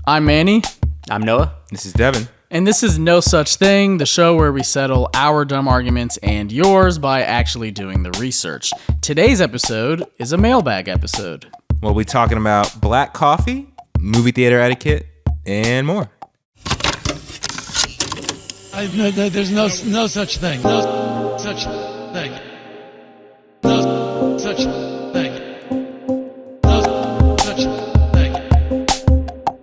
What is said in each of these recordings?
I'm Manny. I'm Noah. This is Devin. And this is No Such Thing, the show where we settle our dumb arguments and yours by actually doing the research. Today's episode is a mailbag episode. We'll be talking about black coffee, movie theater etiquette, and more. There's no such thing. No such thing. No such thing. No such thing.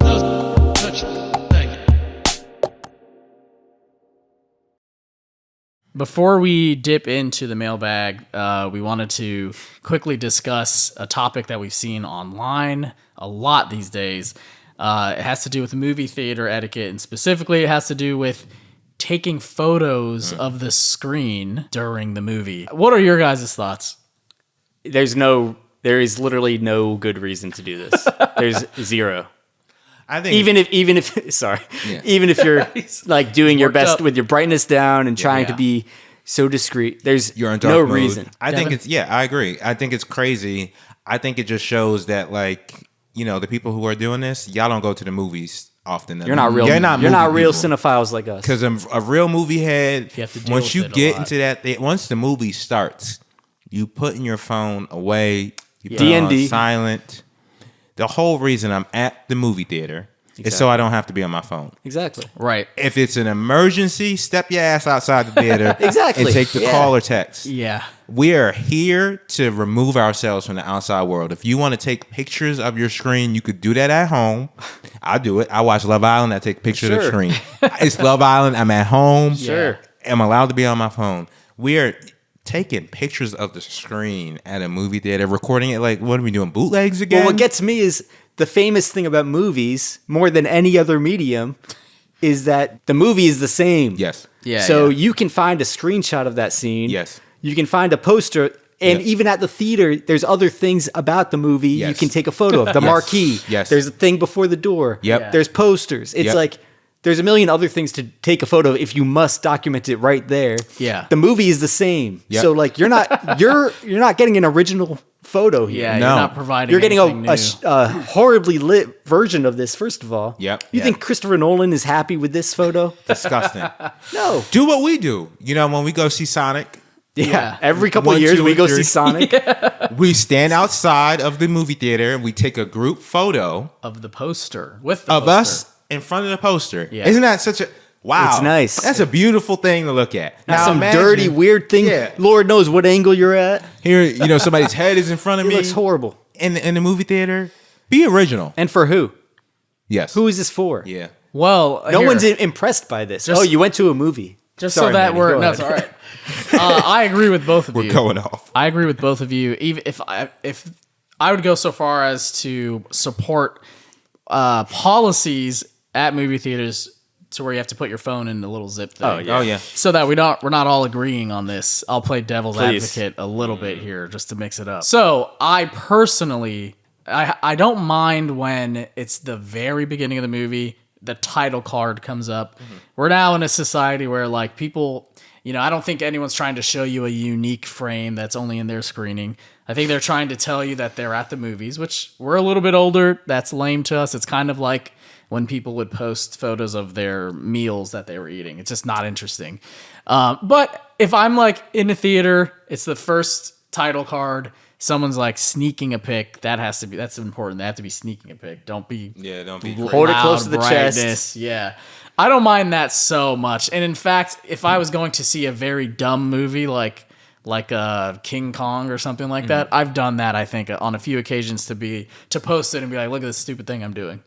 No such thing. Before we dip into the mailbag, we wanted to quickly discuss a topic that we've seen online a lot these days. It has to do with movie theater etiquette, and specifically it has to do with taking photos of the screen during the movie. What are your guys' thoughts? There is literally no good reason to do this. There's zero. I think Even if you're like doing your best up with your brightness down and trying to be so discreet, there's you're in dark no mode. reason. I think it's I agree. I think it's crazy. I think it just shows that the people who are doing this, y'all don't go to the movies often. You're not real. You're not real cinephiles like us. Because a real movie head, You have to deal once with you it a get lot. into that, once the movie starts, you putting your phone away, you put it D&D. on silent. The whole reason I'm at the movie theater is so I don't have to be on my phone. Exactly. Right. If it's an emergency, step your ass outside the theater Exactly. and take the call or text. Yeah. We are here to remove ourselves from the outside world. If you want to take pictures of your screen, you could do that at home. I do it. I watch Love Island. I take pictures of the Sure. screen. It's Love Island. I'm at home. Sure. I'm allowed to be on my phone. We are taking pictures of the screen at a movie theater, recording it like, what are we doing, bootlegs again? Well, what gets me is the famous thing about movies, more than any other medium, is that the movie is the same. Yes. Yeah. So yeah. you can find a screenshot of that scene. Yes. You can find a poster. And Yep. even at the theater, there's other things about the movie you Yes. can take a photo of. The marquee. Yes. There's a thing before the door. Yep. Yeah. There's posters. It's Yep. like there's a million other things to take a photo of if you must document it right there. Yeah. The movie is the same. Yep. So like you're not getting an original photo here. Yeah, No. you're not providing You're getting anything new. a horribly lit version of this, first of all. Yep. You think Christopher Nolan is happy with this photo? Disgusting. No. Do what we do. When we go see Sonic, Yeah. Every couple 1, of years 2, we and go 3. see Sonic. we stand outside of the movie theater and we take a group photo Of the poster. With the of poster. us in front of the poster. Yeah. Isn't that such a wow? It's nice. That's a beautiful thing to look at. That's Now some imagine dirty, weird thing. Yeah. Lord knows what angle you're at. Here, somebody's head is in front of It me looks horrible. in the movie theater. Be original. And for who? Yes. Who is this for? Yeah. Well, No here, one's impressed by this. Just- Oh, you went to a movie. just Sorry, so that Manny, we're go no, ahead. it's all right. I agree with both of We're you. going off. I agree with both of you. Even if I would go so far as to support policies at movie theaters to where you have to put your phone in the little zip thing. Oh, yeah. Oh yeah. So that we're not all agreeing on this. I'll play devil's Please. advocate a little bit here just to mix it up. So I personally, I don't mind when it's the very beginning of the movie, the title card comes up. Mm-hmm. We're now in a society where like people, I don't think anyone's trying to show you a unique frame that's only in their screening. I think they're trying to tell you that they're at the movies, which we're a little bit older. That's lame to us. It's kind of like when people would post photos of their meals that they were eating. It's just not interesting. But if I'm like in a theater, it's the first title card. Someone's like sneaking a pic. That's important. They have to be sneaking a pic. Don't be Don't be. Hold it loud close to the chest. brightness. Yeah. I don't mind that so much. And in fact, if I was going to see a very dumb movie like King Kong or something like that, I've done that, I think, on a few occasions to post it and be like, look at this stupid thing I'm doing.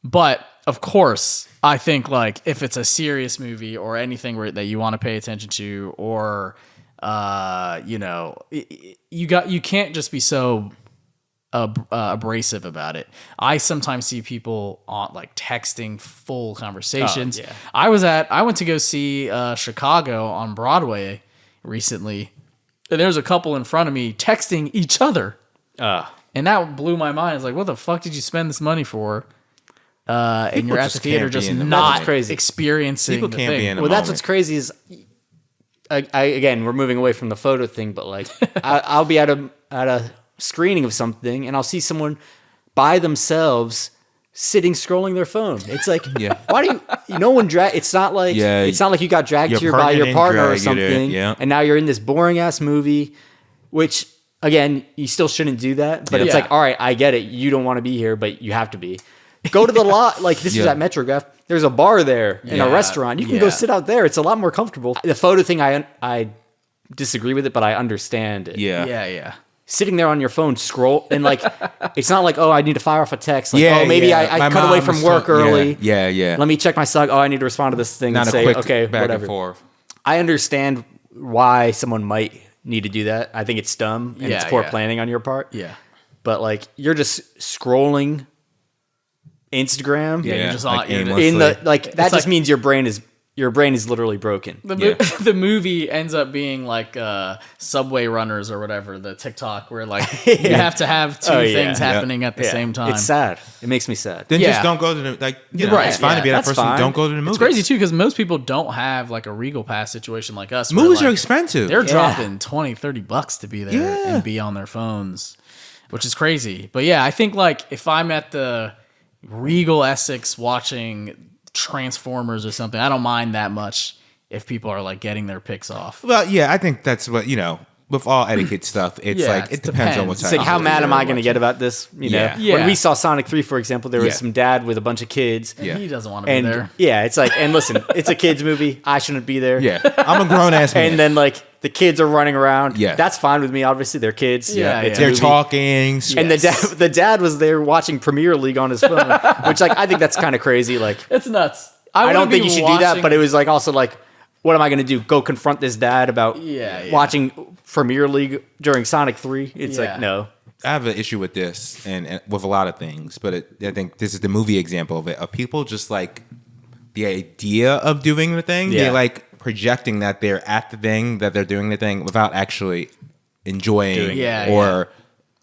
But of course, I think like if it's a serious movie or anything that you want to pay attention to, or you can't just be so abrasive about it. I sometimes see people on like texting full conversations. Oh, yeah. I went to go see Chicago on Broadway recently, and there's a couple in front of me texting each other, and that blew my mind. It's like, what the fuck did you spend this money for? And you're at the just theater can't be just in the not moment. Crazy. experiencing People the can't thing. be in the Well, that's moment. what's crazy is, again, we're moving away from the photo thing, but like, I'll be at a screening of something, and I'll see someone by themselves sitting scrolling their phone. It's like, Yeah. why do you? No one drag. It's not like you got dragged Your here by partner your didn't partner or drag you there, something, yeah. and now you're in this boring ass movie, which again you still shouldn't do that. But it's Yeah. like, all right, I get it. You don't want to be here, but you have to be. Go to the lot. Like this was Yeah. at Metrograph. There's a bar there and a Yeah. restaurant. You can go Yeah. sit out there. It's a lot more comfortable. The photo thing, I disagree with it, but I understand it. Yeah. Yeah. Sitting there on your phone, scroll, and like, it's not like, oh, I need to fire off a text. Like, Yeah, oh, maybe yeah. I My cut away mom from was work so- early. Yeah. Let me check my slug. Oh, I need to respond to this thing Not and a say, quick okay, back whatever. and forth. I understand why someone might need to do that. I think it's dumb and it's Yeah, poor yeah. planning on your part. Yeah. But like, you're just scrolling Instagram. Yeah, you're just on- you're- aimlessly. In the like, that just like- means your brain is literally broken. The movie ends up being like Subway Runners or whatever, the TikTok where like you have to have two Oh, yeah. things Yeah. happening at the Yeah. same time. It's sad. It makes me sad. Then Yeah. just don't go to the Right, It's fine yeah, to be that that's person. fine. Don't go to the movies. It's crazy too because most people don't have like a Regal Pass situation like us. where, Movies are like, expensive. They're Yeah. dropping $20-$30 to be there Yeah. and be on their phones, which is crazy. But yeah, I think like if I'm at the Regal Essex watching Transformers or something, I don't mind that much if people are like getting their pics off. Well, yeah, I think that's what with all etiquette stuff. It's Yeah, like it it depends on depends. what It's type. like, of how movie mad you're am I going to watching. get about this? You know, Yeah. Yeah. when we saw Sonic 3, for example, there was Yeah. some dad with a bunch of kids. Yeah. He doesn't want to be And there. yeah, it's like, and listen, it's a kids movie. I shouldn't be there. Yeah, I'm a grown ass man. And then like the kids are running around. Yeah. That's fine with me. Obviously, they're kids. Yeah, it's a they're movie. talking. And the dad was there watching Premier League on his phone, which like I think that's kind of crazy. Like It's nuts. I don't wouldn't think be you should do that, watching- but it was like also like, what am I going to do? Go confront this dad about Yeah. watching Premier League during Sonic 3? It's Yeah. like, no. I have an issue with this and with a lot of things, but I think this is the movie example of it. Of people just like the idea of doing the thing. Yeah. They like projecting that they're at the thing, that they're doing the thing without actually enjoying Doing it. or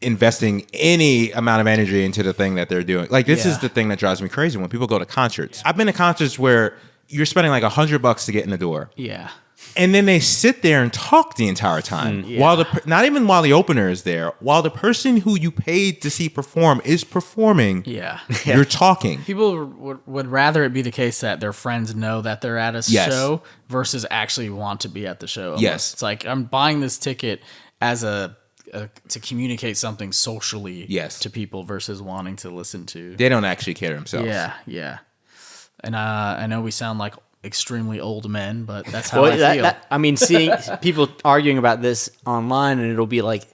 investing any amount of energy into the thing that they're doing. Like this is Yeah. the thing that drives me crazy when people go to concerts. I've been to concerts where you're spending like $100 to get in the door. Yeah. And then they sit there and talk the entire time while not even while the opener is there, while the person who you paid to see perform is performing. Yeah. You're talking. People would rather it be the case that their friends know that they're at a Yes. show versus actually want to be at the show. almost. Yes. It's like I'm buying this ticket as to communicate something socially Yes. to people versus wanting to listen to. They don't actually care themselves. Yeah. And I know we sound like extremely old men, but that's how Well, I feel. I mean, seeing people arguing about this online, and it'll be like,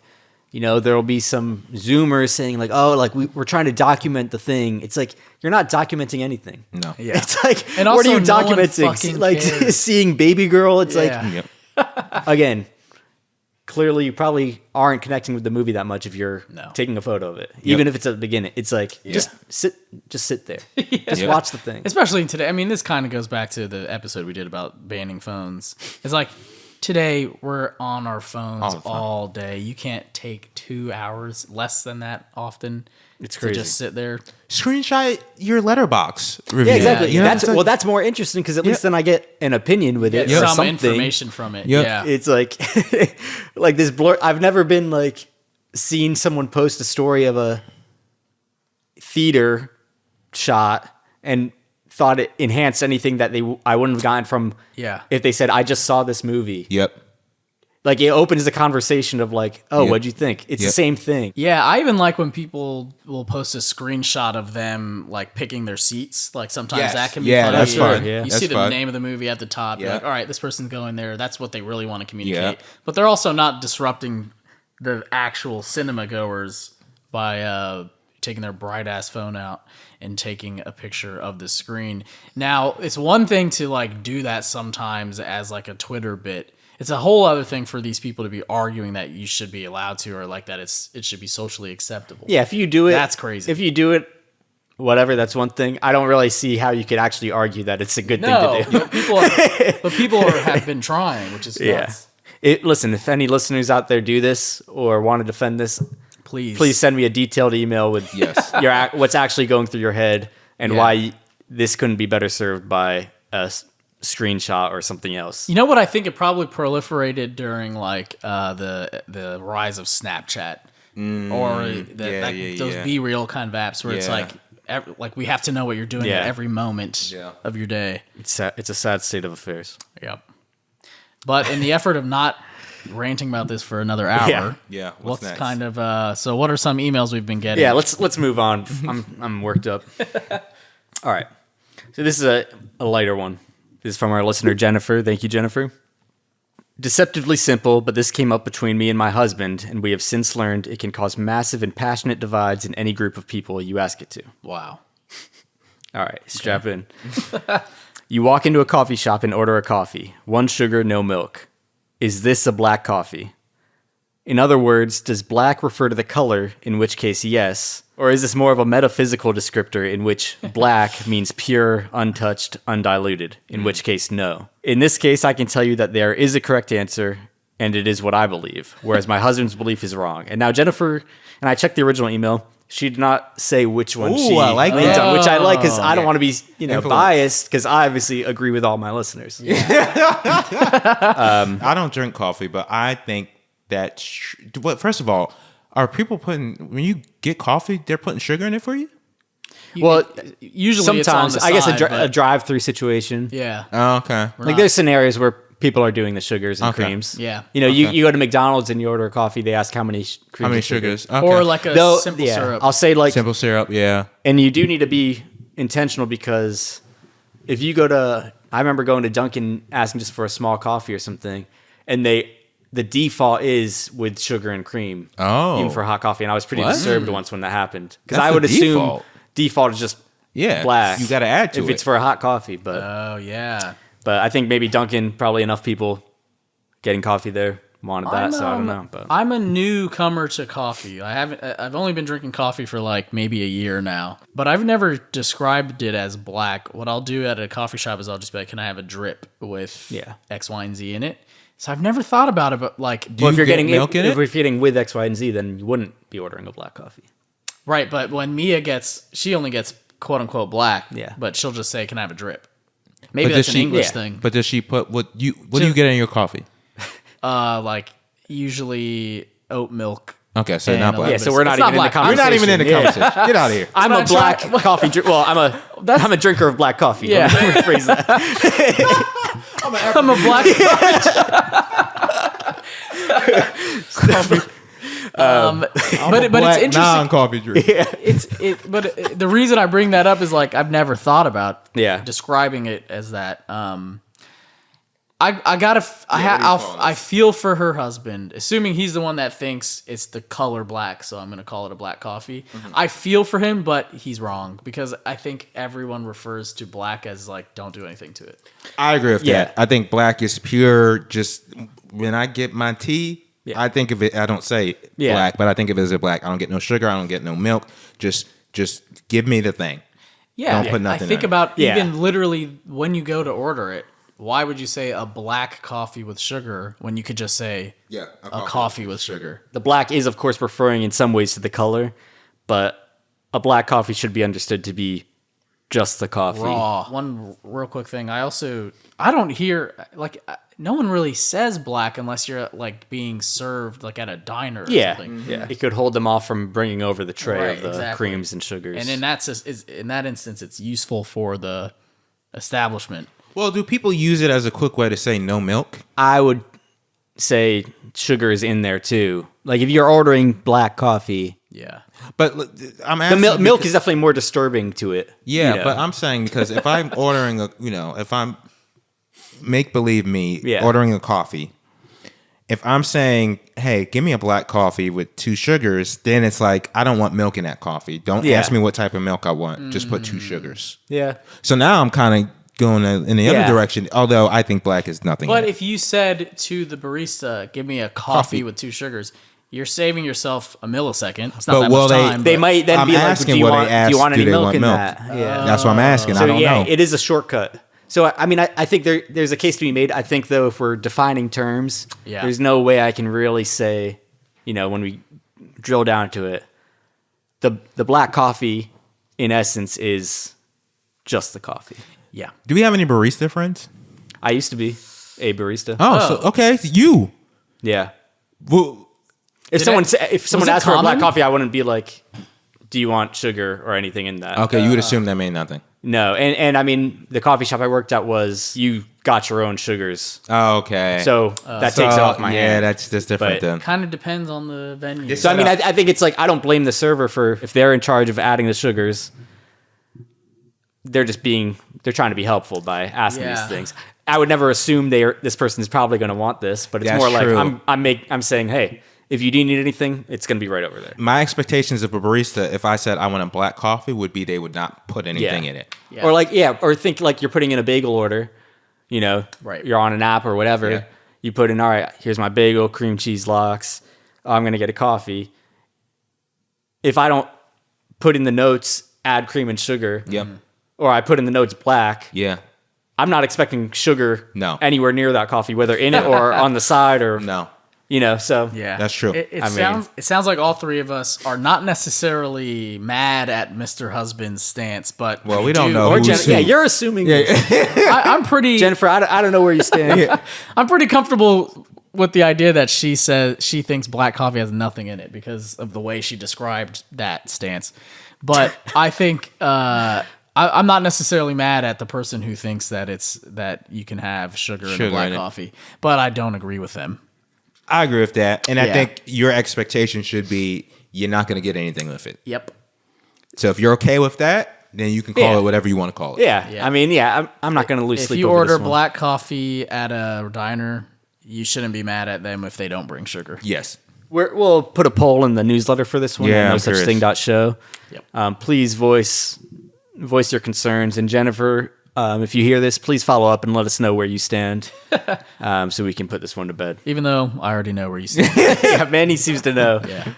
you know, there'll be some Zoomers saying like, "Oh, like we're trying to document the thing." It's like you're not documenting anything. No. Yeah. It's like, And what are you also, no one documenting? fucking Like cares. seeing Baby Girl. It's Yeah. Yep. again, clearly you probably aren't connecting with the movie that much if you're No. taking a photo of it, even if it's at the beginning. It's like just sit there, just Yeah. watch the thing. Especially today. I mean, this kind of goes back to the episode we did about banning phones. It's like today we're on our phones all day. You can't take 2 hours, less than that often. It's to crazy. just sit there. Screenshot your letterbox review. Yeah, exactly. You know, That's it's like- well, that's more interesting because at least then I get an opinion with it Get or some something. information from it. Yep. Yeah. It's like like this blur. I've never been like seen someone post a story of a theater shot and thought it enhanced anything that I wouldn't have gotten from Yeah. if they said I just saw this movie. Yep. Like it opens the conversation of like, oh, Yep. what'd you think? It's the Yep. same thing. Yeah, I even like when people will post a screenshot of them like picking their seats. Like sometimes Yes. that can be Yeah, funny. that's fun. You Yeah. see That's the fun. name of the movie at the top. You're Yeah. like, all right, this person's going there. That's what they really want to communicate. Yeah. But they're also not disrupting the actual cinema goers by taking their bright ass phone out and taking a picture of the screen. Now, it's one thing to like do that sometimes as like a Twitter bit. It's a whole other thing for these people to be arguing that you should be allowed to, or like that it should be socially acceptable. Yeah, if you do it, That's crazy. If you do it, whatever, that's one thing. I don't really see how you could actually argue that it's a good No, thing to do. but people have been trying, which is nuts. Listen, if any listeners out there do this or want to defend this, please send me a detailed email with Yes. what's actually going through your head and Yeah. why this couldn't be better served by a screenshot or something else. You know what? I think it probably proliferated during like the rise of Snapchat or those yeah. Be Real kind of apps where it's Yeah. like like we have to know what you're doing Yeah. at every moment of your day. It's a sad state of affairs. Yep. But in the effort of not ranting about this for another hour, Yeah. what's next? kind of so what are some emails we've been getting? Yeah, let's move on. I'm worked up. All right. So this is a lighter one. This is from our listener Jennifer. Thank you, Jennifer. Deceptively simple, but this came up between me and my husband, and we have since learned it can cause massive and passionate divides in any group of people you ask it to. Wow. All right, strap in. You walk into a coffee shop and order a coffee. 1 sugar, no milk. Is this a black coffee? In other words, does black refer to the color, in which case yes, or is this more of a metaphysical descriptor in which black means pure, untouched, undiluted, in which case no? In this case, I can tell you that there is a correct answer, and it is what I believe, whereas my husband's belief is wrong. And now Jennifer, and I checked the original email, she did not say which one she I like leaned that. on, which I like because I don't want to be Influence. biased, because I obviously agree with all my listeners. I don't drink coffee, but I think that. First of all, are people putting when you get coffee, they're putting sugar in it for you? Well, Usually sometimes it's on I the guess side, a but- drive-through situation. Yeah. Oh, okay. Like there's scenarios where people are doing the sugars and Okay. creams. Yeah. You know, Okay. you go to McDonald's and you order a coffee, they ask how many creams How many and sugars? Okay. Or like a Though, simple yeah, syrup. I'll say like, simple syrup. Yeah. and you do need to be intentional because if you go to, I remember going to Dunkin' asking just for a small coffee or something, and the default is with sugar and cream. Oh. Even for hot coffee, and I was pretty What? disturbed once when that happened because That's I would the assume default. default is just Yeah. black. You got to add to if it. it's for a hot coffee, but Oh yeah. I think maybe Dunkin' probably enough people getting coffee there wanted that, so I don't know. But I'm a newcomer to coffee. I've only been drinking coffee for like maybe a year now, but I've never described it as black. What I'll do at a coffee shop is I'll just be like, can I have a drip with X, Y, and Z in it? So I've never thought about it, but like, Do you if you're get getting milk in if it? you're getting with X, Y, and Z, then you wouldn't be ordering a black coffee. right. But when Mia she only gets quote unquote black. Yeah. But she'll just say, can I have a drip? Maybe But that's does an she- English yeah. thing. But does she put what do you get in your coffee? Like usually oat milk. Okay, so and not a black. little Yeah, bit so of- we're it's not even in the black. conversation. We're not even in the Yeah. conversation. Get out of here. I'm a black coffee drink. Well, I'm a drinker of black coffee. Yeah. Let me rephrase that. I'm a black but it's interesting. Non-coffee drink. But the reason I bring that up is like I've never thought about Yeah. describing it as that. I feel for her husband, assuming he's the one that thinks it's the color black, so I'm gonna call it a black coffee. I feel for him, but he's wrong because I think everyone refers to black as like don't do anything to it. I agree with Yeah. that. I think black is pure. Just when I get my tea, Yeah. I think of it. I don't say Yeah. black, but I think of it as a black. I don't get no sugar. I don't get no milk. Just give me the thing. Yeah, Don't put nothing I think in it. about Yeah. even literally when you go to order it. Why would you say a black coffee with sugar when you could just say a coffee with sugar? The black is, of course, referring in some ways to the color, but a black coffee should be understood to be just the coffee. Raw. One real quick thing. I don't hear like no one really says black unless you're like being served like at a diner or Yeah, something. yeah. It could hold them off from bringing over the tray Right, of the exactly. creams and sugars. And in that instance, it's useful for the establishment. Well, do people use it as a quick way to say no milk? I would say sugar is in there too. Like if you're ordering black coffee, Yeah. But I'm the asking milk because- is definitely more disturbing to it. Yeah, you know? but I'm saying because if I'm ordering if I'm make believe me Yeah. ordering a coffee, if I'm saying, hey, give me a black coffee with 2 sugars, then it's like I don't want milk in that coffee. Don't Yeah. ask me what type of milk I want. Just put 2 sugars. Yeah. So now I'm kind of going in the other Yeah. direction. Although I think black is nothing. But if you said to the barista, "Give me a coffee with 2 sugars," you're saving yourself a millisecond. It's not But that will much they- time. They but- might then I'm be like, asking do you what they want, ask, do you want do any they milk want in milk? that? Yeah. That's what I'm asking. So I don't yeah, know. it is a shortcut. So I mean, I think there's a case to be made. I think though, if we're defining terms, Yeah. there's no way I can really say, when we drill down to it, the black coffee, in essence, is just the coffee. Yeah. Do we have any barista friends? I used to be a barista. So okay, you. Yeah. Well, If someone asked for a black common? coffee, I wouldn't be like do you want sugar or anything in that? Okay, you would assume that meant nothing. No, and I mean, the coffee shop I worked at was you got your own sugars. Oh, okay. So that takes it off my yeah, hand. that's different But then. Kind of depends on the venue. This- So, I mean, I think it's like, I don't blame the server for, if they're in charge of adding the sugars, they're trying to be helpful by asking Yeah. these things. I would never assume this person is probably going to want this, but it's That's more like, true. I'm saying, hey, if you do need anything, it's going to be right over there. My expectations of a barista, if I said I want a black coffee, would be they would not put anything in it. Yeah. Or think like you're putting in a bagel order, you know, Right. you're on an app or whatever. Yeah. You put in, all right, here's my bagel, cream cheese lox. I'm going to get a coffee. If I don't put in the notes, add cream and sugar, Yep. or I put in the notes black, Yeah. I'm not expecting sugar No. anywhere near that coffee, whether in it or on the side or, No. you know, so. Yeah, That's true. It I mean- sounds like all three of us are not necessarily mad at Mr. Husband's stance, but Well, we don't know Or who's who. Yeah, you're assuming. I'm pretty Jennifer, I don't know where you stand. I'm pretty comfortable with the idea that she says she thinks black coffee has nothing in it because of the way she described that stance. But I think I'm not necessarily mad at the person who thinks that you can have sugar in Sugar a black in it. coffee, but I don't agree with them. I agree with that. And I Yeah. think your expectation should be you're not going to get anything with it. Yep. So if you're okay with that, then you can call Yeah. it whatever you want to call it. Yeah. Yeah. I mean, yeah, I'm not going to lose If sleep you over order this one. black coffee at a diner, you shouldn't be mad at them if they don't bring sugar. Yes. We'll put a poll in the newsletter for this one. Yeah, no I'm such curious. thing .show. Yep. Please voice your concerns. And Jennifer, if you hear this, please follow up and let us know where you stand, so we can put this one to bed. Even though I already know where you stand. Yeah, Manny seems to know. Yeah.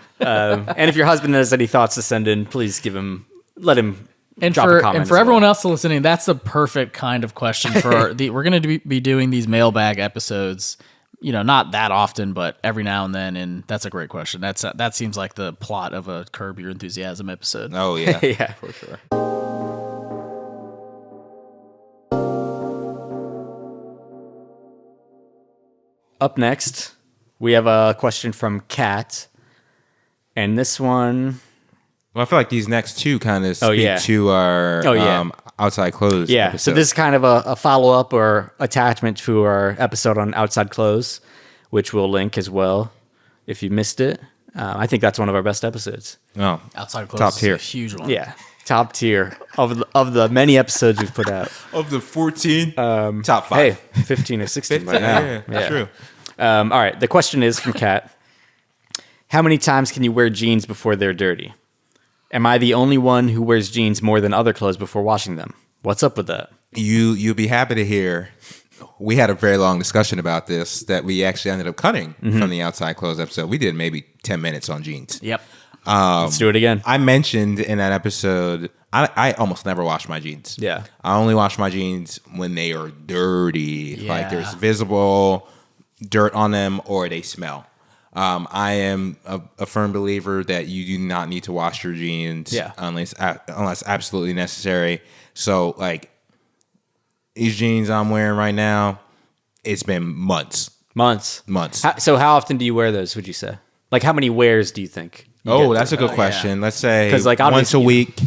And if your husband has any thoughts to send in, please let him And drop a comment. for as well. everyone else listening, that's the perfect kind of question for we're going to be doing these mailbag episodes, you know, not that often, but every now and then, and that's a great question. That seems like the plot of a Curb Your Enthusiasm episode. Oh, yeah. Yeah, for sure. Up next, we have a question from Kat. And this one, Well, I feel like these next two kind of speak yeah. to our Oh, yeah. outside clothes. yeah. episode. So this is kind of a follow-up or attachment to our episode on outside clothes, which we'll link as well if you missed it. I think that's one of our best episodes. Oh, Outside clothes Top is tier. a huge one. Yeah, top tier of the many episodes we've put out. of the 14, top 5. Hey, 15 or 16 by now. Yeah, that's true. All right, the question is from Kat. How many times can you wear jeans before they're dirty? Am I the only one who wears jeans more than other clothes before washing them? What's up with that? You'll be happy to hear. We had a very long discussion about this that we actually ended up cutting from the outside clothes episode. We did maybe 10 minutes on jeans. Yep. Let's do it again. I mentioned in that episode, I almost never wash my jeans. Yeah. I only wash my jeans when they are dirty, like Yeah. there's visible dirt on them or they smell. I am a firm believer that you do not need to wash your jeans Yeah. unless absolutely necessary. So, like, these jeans I'm wearing right now, it's been months. Months. So how often do you wear those, would you say? Like, how many wears do you think? you Oh, get that's a through? good question. Let's say 'Cause, like, once obviously, a week,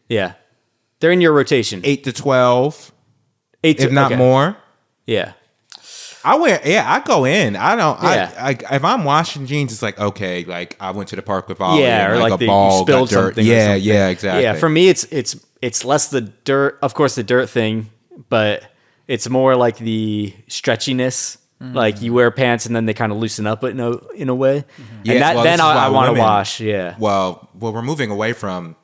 Yeah. They're in your rotation. 8 to 12, 8 to, if not okay. more. Yeah. I go in. I don't. Yeah. I if I'm washing jeans, it's like okay, like I went to the park with Ollie. Yeah, and or like a you ball spilled got dirt. something. or Yeah, something. yeah, exactly. Yeah, for me, it's less the dirt, of course, the dirt thing, but it's more like the stretchiness. Like you wear pants and then they kind of loosen up in a way. Yeah, And that, well, then this is I why want to women- wash. Yeah. Well, we're moving away from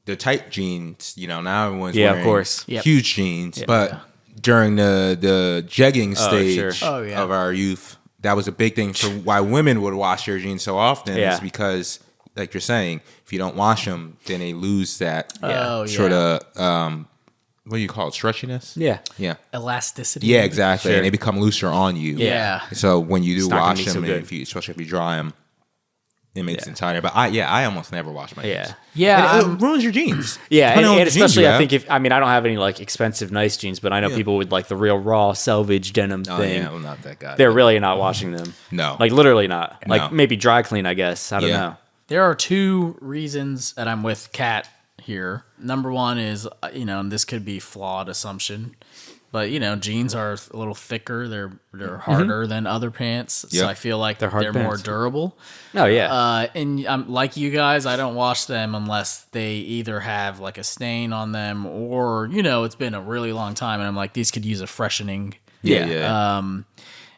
the tight jeans. You know, now everyone's Yeah, of wearing course. Yep. huge jeans. But during the jegging stage sure. Oh, yeah. of our youth, that was a big thing for why women would wash their jeans so often. Yeah. Is because, like you're saying, if you don't wash them, then they lose that Oh, sort yeah. of what do you call it, stretchiness? Yeah. Yeah. Elasticity. Yeah, exactly. Sure. And they become looser on you. Yeah. So when you do It's not gonna wash be them, so and good. especially if you dry them, it makes Yeah. it tighter. But I almost never wash my Yeah. jeans. Yeah. And it ruins your jeans. Yeah, Depending on and what jeans especially you I have. think I don't have any like expensive nice jeans, but I know people with like the real raw selvage denim Oh thing. yeah, I'm not that guy. They're really not washing them. No. Like literally not. No. Like maybe dry clean, I guess. I don't Yeah. know. There are two reasons that I'm with Kat here. Number one is, and this could be flawed assumption, but jeans are a little thicker. They're harder than other pants, so Yep. I feel like They're hard they're more pants. durable. Oh yeah. And I'm like you guys, I don't wash them unless they either have like a stain on them or it's been a really long time, and I'm like, these could use a freshening. Yeah.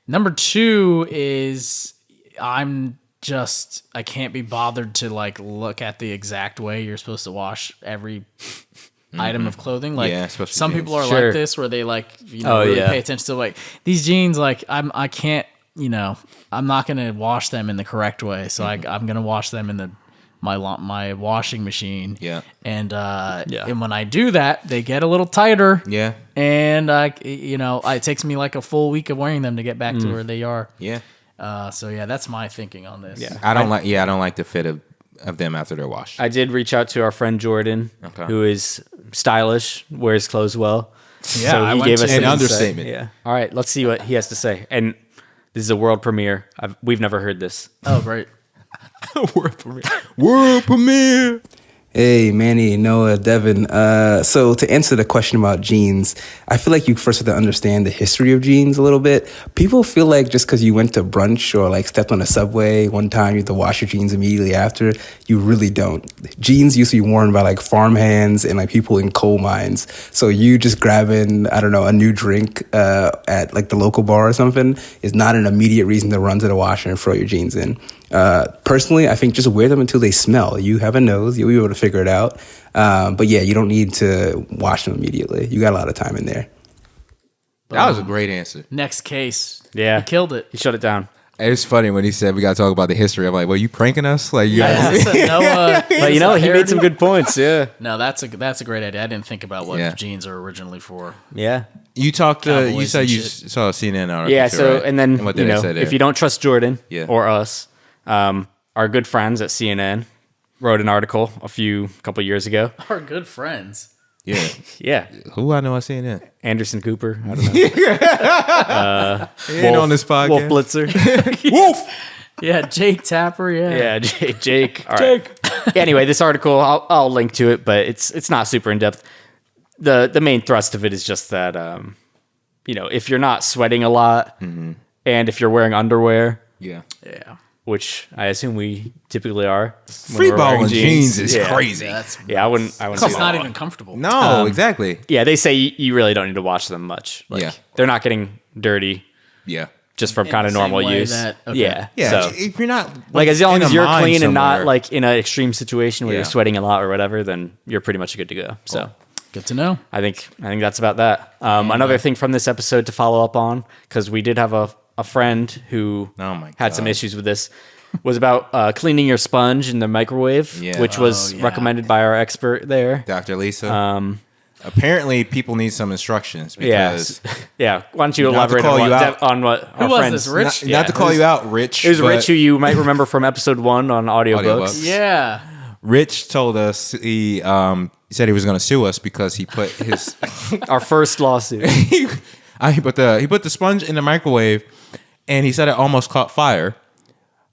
Number two is I can't be bothered to like look at the exact way you're supposed to wash every item of clothing. Like Yeah, especially some jeans. people are Sure. like this where they like Oh, really yeah. pay attention to like these jeans. Like I can't I'm not gonna wash them in the correct way. So I'm gonna wash them in my washing machine. Yeah. And and when I do that, they get a little tighter. Yeah. And it takes me like a full week of wearing them to get back to where they are. Yeah. That's my thinking on this. Yeah. I don't like the fit of them after they're washed. I did reach out to our friend Jordan, Okay. who is stylish, wears clothes well. Yeah, so I he went gave to- us An some insight. understatement. Yeah. All right, let's see what he has to say. And this is a world premiere. We've never heard this. Oh, great. World premiere. Hey, Manny, Noah, Devin. So to answer the question about jeans, I feel like you first have to understand the history of jeans a little bit. People feel like just because you went to brunch or like stepped on a subway one time, you have to wash your jeans immediately after. You really don't. Jeans used to be worn by like farmhands and like people in coal mines. So you just grabbing, I don't know, a new drink at like the local bar or something is not an immediate reason to run to the washer and throw your jeans in. Personally, I think just wear them until they smell. You have a nose, you'll be able to figure it out. But yeah, you don't need to wash them immediately. You got a lot of time in there. That was a great answer. Next case. Yeah. He killed it. He shut it down. It's funny when he said we got to talk about the history. I'm like, well, you pranking us? Like, you That's a Noah. But he made some good points. Yeah. No, that's a great idea. I didn't think about what Yeah. jeans are originally for. Yeah. You talked to, you Cowboys said and you shit. saw a CNN article. Yeah. too, So, right? and then, what did they say there? if you don't trust Jordan Yeah. or us, our good friends at CNN wrote an article a couple years ago. Our good friends. Yeah. Yeah. Who I know I CNN? Anderson Cooper. I don't know. He ain't on this podcast. Wolf Blitzer. Wolf! Yeah, Jake Tapper. Yeah. Yeah, Jake. All right. Anyway, this article, I'll link to it, but it's not super in depth. The main thrust of it is just that if you're not sweating a lot, and if you're wearing underwear, Yeah. Yeah. which I assume we typically are, when Free we're ball wearing in jeans is yeah. crazy. That's Yeah, I wouldn't. it's do not that. even comfortable. No, exactly. Yeah, they say you really don't need to wash them much. Like, Yeah. they're not getting dirty Yeah. just from In kind the of same normal way use. that- okay. Yeah, Yeah. So, If you're not like as long in as a you're mine clean and not somewhere. like in an extreme situation where Yeah. you're sweating a lot or whatever, then you're pretty much good to go. So Good to know. I think that's about that. Another thing from this episode to follow up on, because we did have a friend who Oh my had some God. issues with this, was about cleaning your sponge in the microwave, Yeah. which was yeah. recommended by our expert there. Dr. Lisa. Apparently, people need some instructions Yeah, because yeah. Why don't you Not to elaborate call on you what, out. on what Who our was friends? this, Rich? not to call you out, Rich. It was but Rich, who you might remember from episode 1 on audiobooks. Audiobooks. Yeah. Rich told us he said he was going to sue us because he put his Our first lawsuit. he put the sponge in the microwave, and he said it almost caught fire.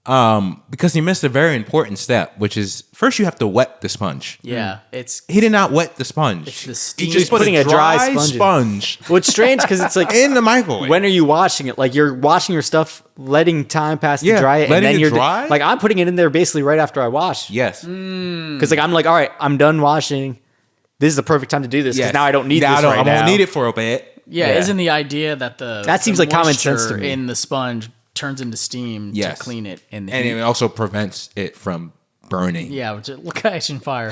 Because he missed a very important step, which is first you have to wet the sponge. Yeah. It's He did not wet the sponge. the He steam. just put putting a a dry dry sponge in. sponge Well, it's strange because it's like, in the microwave. when are you washing it? Like you're washing your stuff, letting time pass to Yeah, dry it, and letting then it you're dry? like, I'm putting it in there basically right after I wash. Yes. Because like I'm like, all right, I'm done washing. This is the perfect time to do this because Yes. now I don't need Now this right I now. won't need it for a bit. Yeah, Yeah. isn't the idea that That seems like common sense to moisture me. in the sponge turns into steam Yes. to clean it in the And heat? it also prevents it from burning. Yeah, which is catching fire.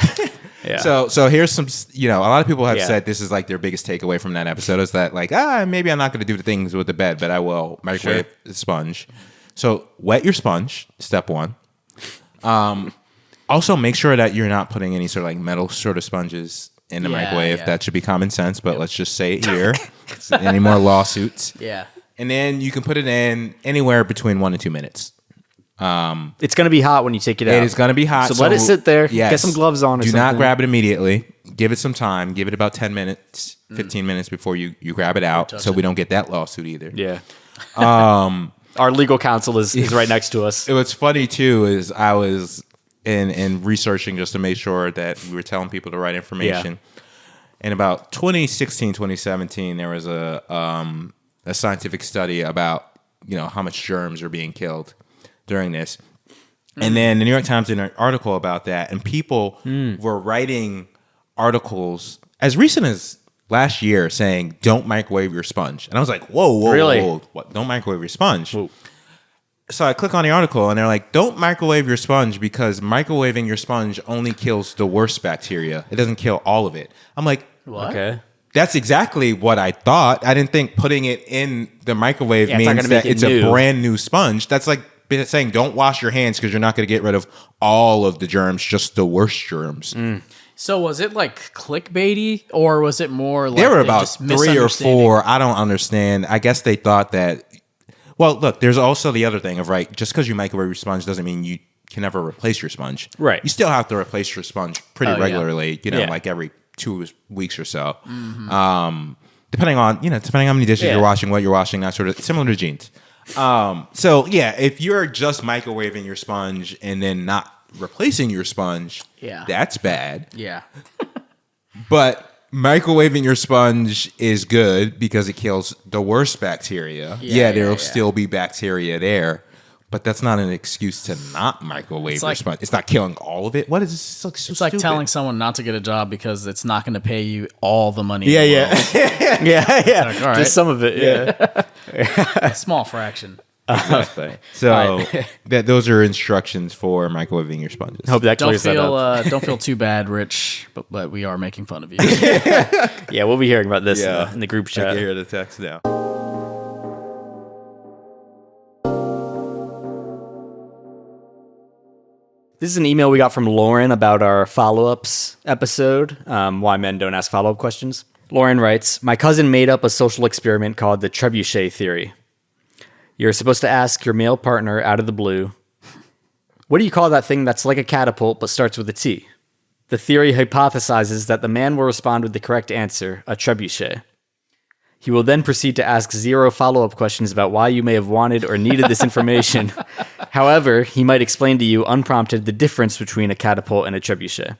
Yeah. So here's some, a lot of people have Yeah. said this is like their biggest takeaway from that episode is that like, maybe I'm not going to do the things with the bed, but I will microwave the sponge. So wet your sponge, step 1. Also make sure that you're not putting any sort of like metal sort of sponges in the Yeah, microwave. yeah. That should be common sense, but let's just say it here. Any more lawsuits? Yeah. And then you can put it in anywhere between 1 and 2 minutes. It's gonna be hot when you take it out. It is going to be hot. So let it sit there. Yes. Get some gloves on or Do something. not grab it immediately. Give it some time. Give it about 10 minutes, 15 minutes before you grab it out so we don't get that lawsuit either. Yeah. Our legal counsel is right next to us. What's funny too is I was and researching just to make sure that we were telling people the right information. In about 2016, 2017, there was a scientific study about how much germs are being killed during this. And then the New York Times did an article about that, and people were writing articles as recent as last year saying, don't microwave your sponge. And I was like, whoa, Really? whoa, what? Don't microwave your sponge. Whoa. So I click on the article, and they're like, don't microwave your sponge because microwaving your sponge only kills the worst bacteria. It doesn't kill all of it. I'm like, What? Okay. that's exactly what I thought. I didn't think putting it in the microwave Yeah, it's not means gonna make that it it's new. a brand new sponge. That's like saying don't wash your hands because you're not going to get rid of all of the germs, just the worst germs. So was it like clickbaity, or was it more like There were they about just 3 or misunderstanding? 4. I don't understand. I guess they thought that. Well, look, there's also the other thing of just because you microwave your sponge doesn't mean you can never replace your sponge. Right. You still have to replace your sponge pretty Oh, yeah. regularly. Yeah. Like every 2 weeks or so. Depending on how many dishes Yeah. you're washing, what you're washing, that sort of similar to jeans. So yeah, if you're just microwaving your sponge and then not replacing your sponge, Yeah. that's bad. Yeah. But microwaving your sponge is good because it kills the worst bacteria. Yeah, There'll yeah. still be bacteria there, but that's not an excuse to not microwave your like- sponge. It's not killing all of it. What is this? It's It's like telling someone not to get a job because it's not going to pay you all the money. Yeah, in the yeah. world. Yeah. Like, all right. Just some of it. Yeah. A small fraction. So those are instructions for microwaving your sponges. Hope that Don't clears that up. feel don't feel too bad, Rich, but we are making fun of you. Yeah, we'll be hearing about this in the group I chat. can hear the text now. This is an email we got from Lauren about our follow-ups episode, why men don't ask follow-up questions. Lauren writes, my cousin made up a social experiment called the Trebuchet Theory. You're supposed to ask your male partner out of the blue, what do you call that thing that's like a catapult but starts with a T? The theory hypothesizes that the man will respond with the correct answer, a trebuchet. He will then proceed to ask 0 follow-up questions about why you may have wanted or needed this information. However, he might explain to you unprompted the difference between a catapult and a trebuchet.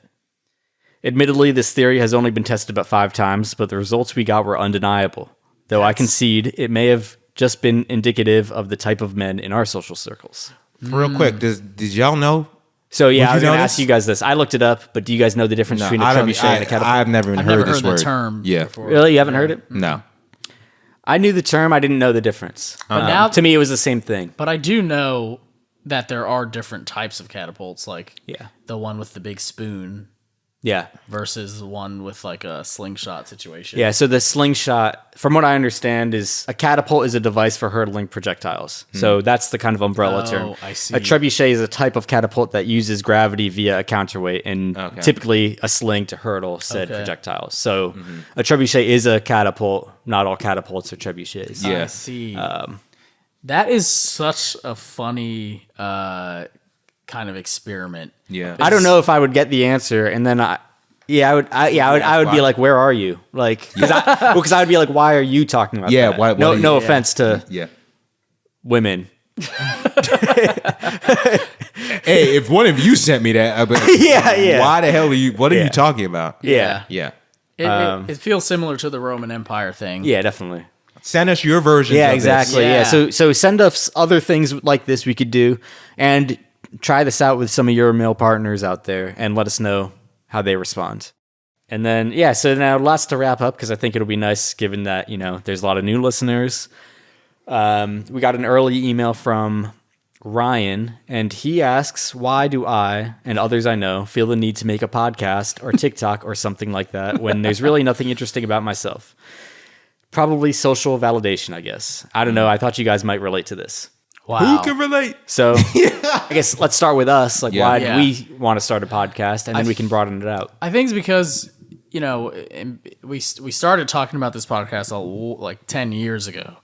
Admittedly, this theory has only been tested about 5 times, but the results we got were undeniable. Though I concede it may have just been indicative of the type of men in our social circles. Real quick, did y'all know? So yeah, Would I was you going to know ask this? you guys this. I looked it up, but do you guys know the difference between a trebuchet and a catapult? I've never even I've heard never this heard word. the term Yeah. before. Really? You haven't heard it? No. I knew the term. I didn't know the difference. But now, To me, it was the same thing. but I do know that there are different types of catapults, like Yeah. the one with the big spoon Yeah. versus the one with like a slingshot situation. Yeah, so the slingshot, from what I understand, is a catapult is a device for hurtling projectiles. So that's the kind of umbrella Oh, term. I see. A trebuchet is a type of catapult that uses gravity via a counterweight and Okay. typically a sling to hurtle said Okay. projectiles. So a trebuchet is a catapult. Not all catapults are trebuchets. Yeah. I see. That is such a funny kind of experiment. Yeah. I don't know if I would get the answer, and then I would be why? like, "Where are you?" Like, because I would be like, "Why are you talking about Yeah, that?" why- no, what are no you- offense to Yeah. women. Hey, if one of you sent me that, I'd be like, Yeah. Why the hell are you? What are Yeah. you talking about? Yeah, Yeah. It feels similar to the Roman Empire thing. yeah, definitely. Send us your version. Yeah, of exactly. This. Yeah. Yeah. So send us other things like this we could do, and try this out with some of your male partners out there, and let us know how they respond. And then so now lots to wrap up because I think it'll be nice given that there's a lot of new listeners. We got an early email from Ryan, and he asks, why do I and others I know feel the need to make a podcast or TikTok or something like that when there's really nothing interesting about myself? Probably social validation, I guess. I don't know. I thought you guys might relate to this. Wow. Who can relate? So I guess let's start with us. Like, why Yeah. do we want to start a podcast? And then we can broaden it out. I think it's because we started talking about this podcast like 10 years ago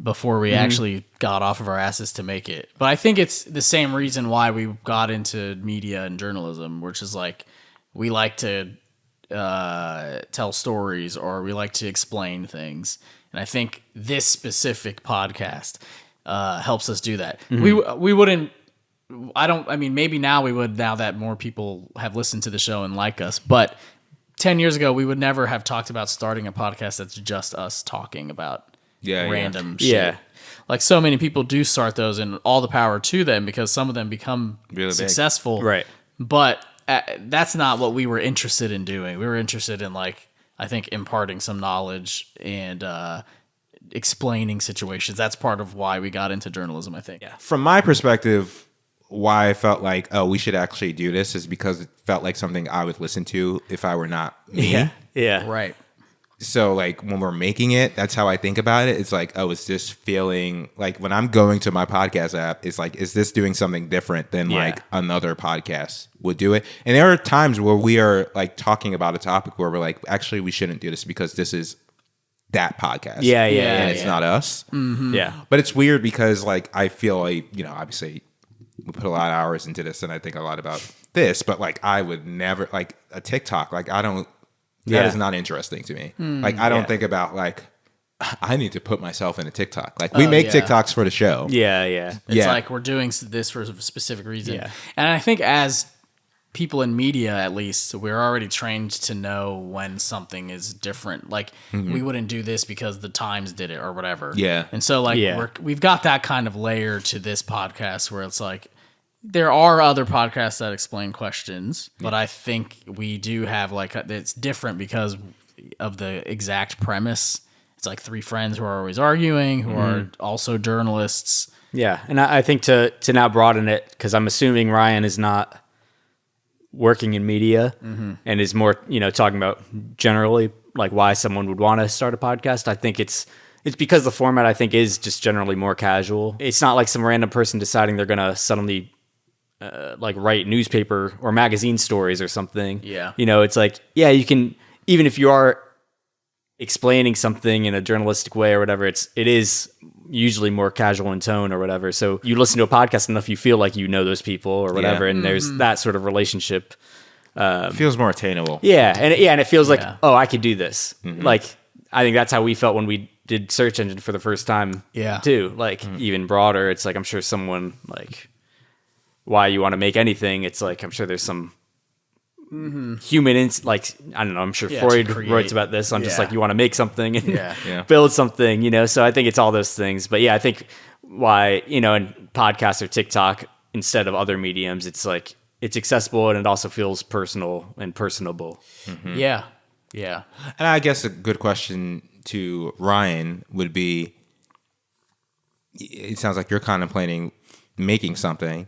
before we actually got off of our asses to make it. But I think it's the same reason why we got into media and journalism, which is like we like to tell stories or we like to explain things. And I think this specific podcast helps us do that. We wouldn't I mean, maybe now we would, now that more people have listened to the show and like us, but 10 years ago, we would never have talked about starting a podcast that's just us talking about random shit. Yeah. Like, so many people do start those, and all the power to them, because some of them become Really big. successful. Right. But that's not what we were interested in doing. We were interested in, like, I think, imparting some knowledge and explaining situations. That's part of why we got into journalism, I think. Yeah. From my perspective, why I felt like, oh, we should actually do this is because it felt like something I would listen to if I were not me. Yeah. Yeah. Right. So, like, when we're making it, that's how I think about it. It's like, oh, is this feeling like when I'm going to my podcast app, it's like, is this doing something different than like another podcast would do it? And there are times where we are like talking about a topic where we're like, actually, we shouldn't do this because this is that podcast. Yeah. And it's not us. Mm-hmm. Yeah. But it's weird because, like, I feel like, you know, obviously we put a lot of hours into this and I think a lot about this, but like, I would never, like, a TikTok, like, I don't, that is not interesting to me. Like, I don't think about, like, I need to put myself in a TikTok. Like, we make TikToks for the show. Yeah. Yeah. It's like we're doing this for a specific reason. Yeah. And I think as people in media, at least, we're already trained to know when something is different. Like, we wouldn't do this because the Times did it or whatever. Yeah. And so, like, we've got that kind of layer to this podcast where it's like, there are other podcasts that explain questions, but I think we do have, like, it's different because of the exact premise. It's like three friends who are always arguing, who are also journalists. Yeah. And I think to now broaden it, because I'm assuming Ryan is not working in media and is more, you know, talking about generally like why someone would want to start a podcast. I think it's because the format, I think, is just generally more casual. It's not like some random person deciding they're going to suddenly like write newspaper or magazine stories or something. Yeah. You know, it's like, yeah, you can, even if you are explaining something in a journalistic way or whatever, it is usually more casual in tone or whatever. So you listen to a podcast enough, you feel like you know those people or whatever, and there's that sort of relationship. It feels more attainable. Yeah, and it feels like, oh, I could do this. Like, I think that's how we felt when we did Search Engine for the first time. Yeah. Too. Like, even broader, it's like, I'm sure someone, like, why you want to make anything, it's like, I'm sure there's some human, like, I don't know, I'm sure Freud writes about this. I'm just like, you want to make something and build something, you know? So I think it's all those things. But yeah, I think why, you know, in podcasts or TikTok, instead of other mediums, it's like, it's accessible and it also feels personal and personable. Yeah. Yeah. And I guess a good question to Ryan would be, it sounds like you're contemplating making something.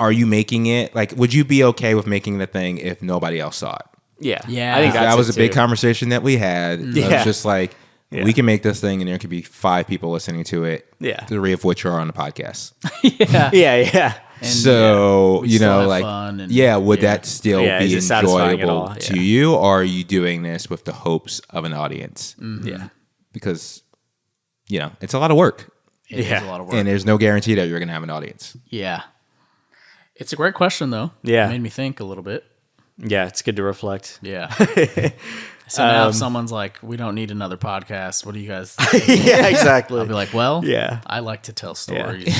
Are you making it? Like, would you be okay with making the thing if nobody else saw it? Yeah. Yeah. I think that was a big conversation that we had. Yeah. It was just like, we can make this thing and there could be 5 people listening to it. Yeah. 3 of which are on the podcast. Yeah. And, so, you still know, have like, fun and- would that still is be it satisfying at enjoyable all? to you? Or are you doing this with the hopes of an audience? Yeah. Because, you know, it's a lot of work. It is a lot of work. And there's no guarantee that you're going to have an audience. Yeah. It's a great question, though. Yeah. It made me think a little bit. Yeah, it's good to reflect. Yeah. So now if someone's like, we don't need another podcast, what do you guys think? Yeah, exactly. I'll be like, well, Yeah. I like to tell stories.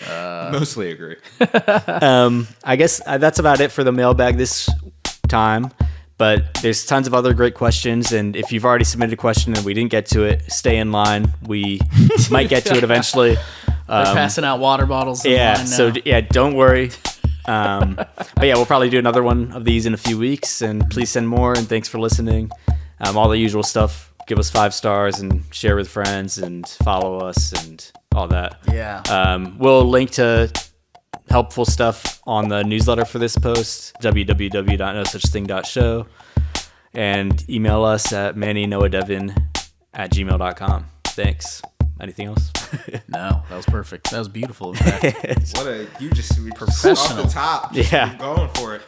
Mostly agree. I guess that's about it for the mailbag this time. But there's tons of other great questions. And if you've already submitted a question and we didn't get to it, stay in line. We might get to it eventually. They're passing out water bottles. In line now. So don't worry. But yeah, we'll probably do another one of these in a few weeks. And please send more. And thanks for listening. All the usual stuff. Give us 5 stars and share with friends and follow us and all that. Yeah. We'll link to helpful stuff on the newsletter for this post, www.nosuchthing.show, and email us at mannynoahdevin@gmail.com. Thanks. Anything else? No, that was perfect. That was beautiful. In fact. You just Professional. off the top. Yeah. Keep going for it.